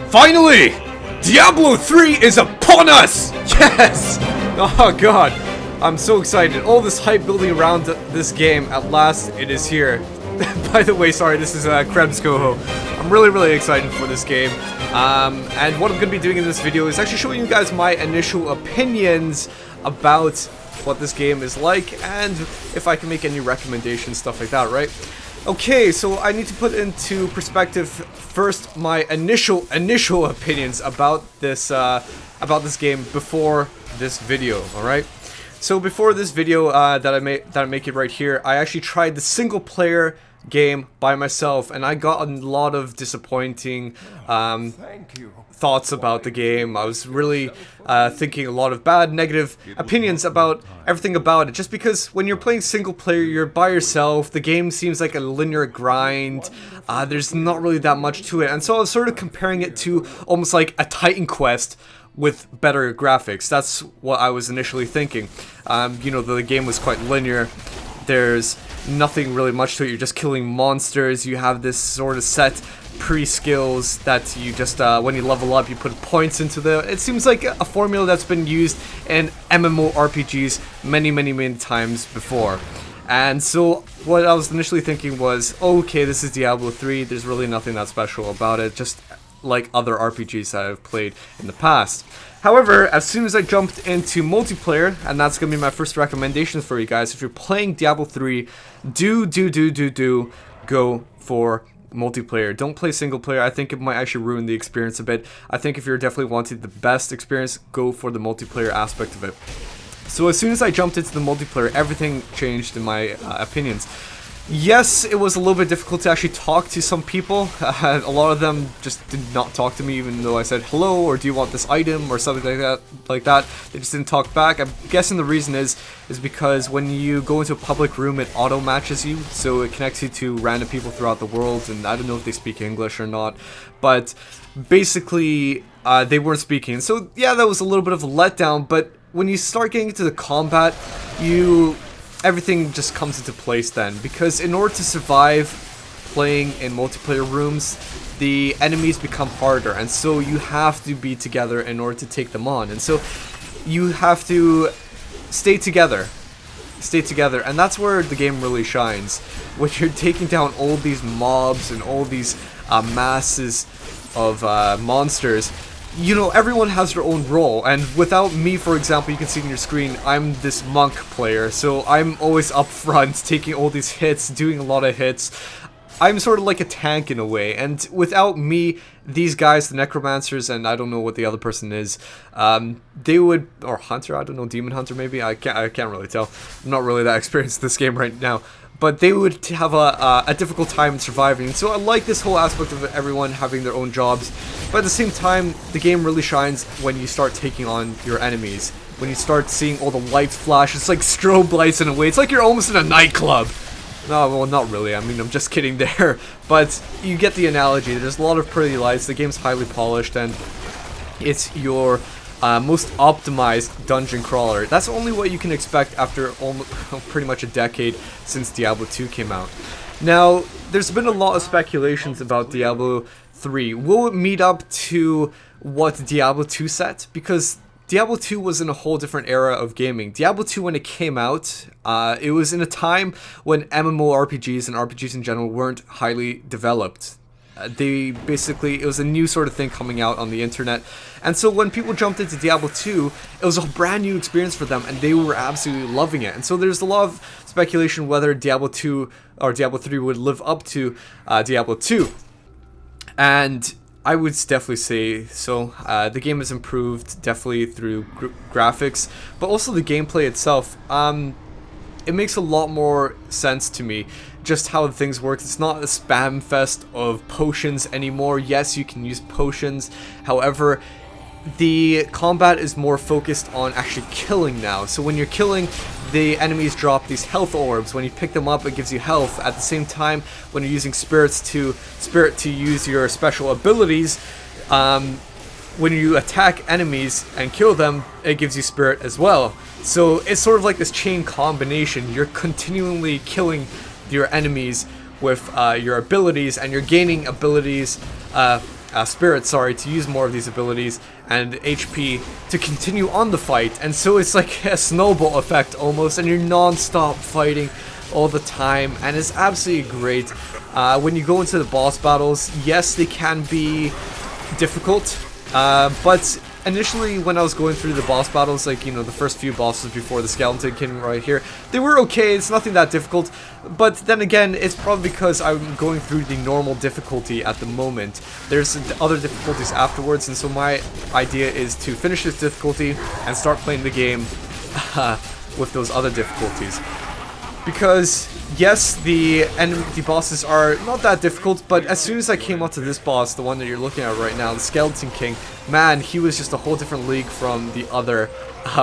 Finally! Diablo 3 is upon us! Yes! Oh god, I'm so excited. All this hype building around this game, at last it is here. By the way, sorry, this is Krebs Coho. I'm really excited for this game. And what I'm going to be doing in this video is actually showing you guys my initial opinions about what this game is like and if I can make any recommendations, stuff like that, right? Okay, so I need to put into perspective first my initial opinions about this game before this video. All right. So before this video that I make it right here, I actually tried the single player game by myself, and I got a lot of disappointing thoughts about the game. I was really thinking a lot of bad, negative opinions about everything about it, just because when you're playing single player, you're by yourself, the game seems like a linear grind, there's not really that much to it, and so I was sort of comparing it to almost like a Titan Quest with better graphics. That's what I was initially thinking. You know, the game was quite linear. There's nothing really much to it. You're just killing monsters. You have this sort of set pre-skills that you just, when you level up, you put points into the... It seems like a formula that's been used in MMORPGs many times before. And so what I was initially thinking was, okay, this is Diablo 3. There's really nothing that special about it, just like other RPGs that I've played in the past. However, as soon as I jumped into multiplayer, and that's going to be my first recommendation for you guys, if you're playing Diablo 3, do go for multiplayer. Don't play single player. I think it might actually ruin the experience a bit. I think if you're definitely wanting the best experience, go for the multiplayer aspect of it. So as soon as I jumped into the multiplayer, everything changed in my opinions. Yes, it was a little bit difficult to actually talk to some people. A lot of them just did not talk to me, even though I said hello or do you want this item or something like that. They just didn't talk back. I'm guessing the reason is because when you go into a public room, it auto matches you, so it connects you to random people throughout the world. And I don't know if they speak English or not, but basically they weren't speaking. So yeah, that was a little bit of a letdown. But when you start getting into the combat, everything just comes into place then, because in order to survive playing in multiplayer rooms, the enemies become harder, and so you have to be together in order to take them on, and so you have to stay together, and that's where the game really shines. When you're taking down all these mobs and all these masses of monsters, you know, everyone has their own role, and without me, for example, you can see on your screen, I'm this monk player, so I'm always up front, taking all these hits, doing a lot of hits. I'm sort of like a tank in a way, and without me, these guys, the necromancers, and I don't know what the other person is, they would, or hunter, I don't know, demon hunter maybe, I can't really tell. I'm not really that experienced in this game right now. But they would have a difficult time in surviving. So I like this whole aspect of everyone having their own jobs. But at the same time, the game really shines when you start taking on your enemies. When you start seeing all the lights flash, it's like strobe lights in a way. It's like you're almost in a nightclub. No, well, not really. I mean, I'm just kidding there. But you get the analogy. There's a lot of pretty lights. The game's highly polished, and it's your most optimized dungeon crawler. That's only what you can expect after almost, pretty much a decade since Diablo 2 came out. Now, there's been a lot of speculations about Diablo 3. Will it meet up to what Diablo 2 set? Because Diablo 2 was in a whole different era of gaming. Diablo 2, when it came out, it was in a time when MMORPGs and RPGs in general weren't highly developed. It was a new sort of thing coming out on the internet, and so when people jumped into Diablo 2, it was a brand new experience for them, and they were absolutely loving it. And so there's a lot of speculation whether Diablo 2 or Diablo 3 would live up to Diablo 2, and I would definitely say so. The game has improved definitely through graphics, but also the gameplay itself. It makes a lot more sense to me just how things work. It's not a spam fest of potions anymore. Yes, you can use potions, however, the combat is more focused on actually killing now. So when you're killing, the enemies drop these health orbs. When you pick them up, it gives you health. At the same time, when you're using spirit to use your special abilities, when you attack enemies and kill them, it gives you spirit as well. So it's sort of like this chain combination. You're continually killing your enemies with your abilities, and you're gaining abilities spirit, sorry, to use more of these abilities, and HP to continue on the fight. And so it's like a snowball effect almost, and you're non-stop fighting all the time, and it's absolutely great. When you go into the boss battles, yes, they can be difficult, but initially when I was going through the boss battles, like, you know, the first few bosses before the skeleton king right here, they were okay, it's nothing that difficult. But then again, it's probably because I'm going through the normal difficulty at the moment. There's other difficulties afterwards, and so my idea is to finish this difficulty and start playing the game with those other difficulties. Because, yes, the bosses are not that difficult, but as soon as I came up to this boss, the one that you're looking at right now, the Skeleton King, man, he was just a whole different league from the other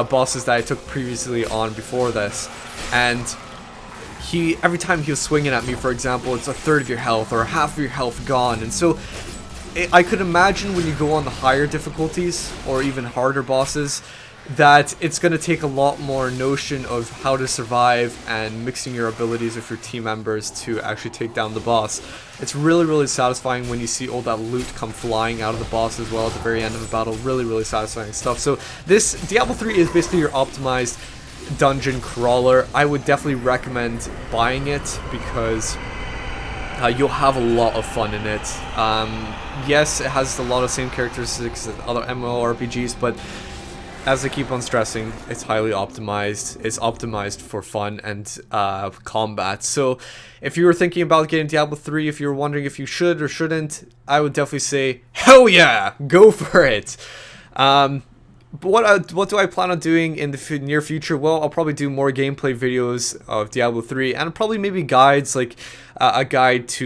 bosses that I took previously on before this. And every time he was swinging at me, for example, it's a third of your health or half of your health gone. And so I could imagine when you go on the higher difficulties or even harder bosses, that it's going to take a lot more notion of how to survive and mixing your abilities with your team members to actually take down the boss. It's really, really satisfying when you see all that loot come flying out of the boss as well at the very end of the battle. Really, really satisfying stuff. So this Diablo 3 is basically your optimized dungeon crawler. I would definitely recommend buying it because you'll have a lot of fun in it. Yes, it has a lot of same characteristics as other MMORPGs, but as I keep on stressing, it's highly optimized. It's optimized for fun and combat. So if you were thinking about getting Diablo 3, if you were wondering if you should or shouldn't, I would definitely say, hell yeah, go for it. But what do I plan on doing in the near future? Well, I'll probably do more gameplay videos of Diablo 3 and probably maybe guides, like a guide to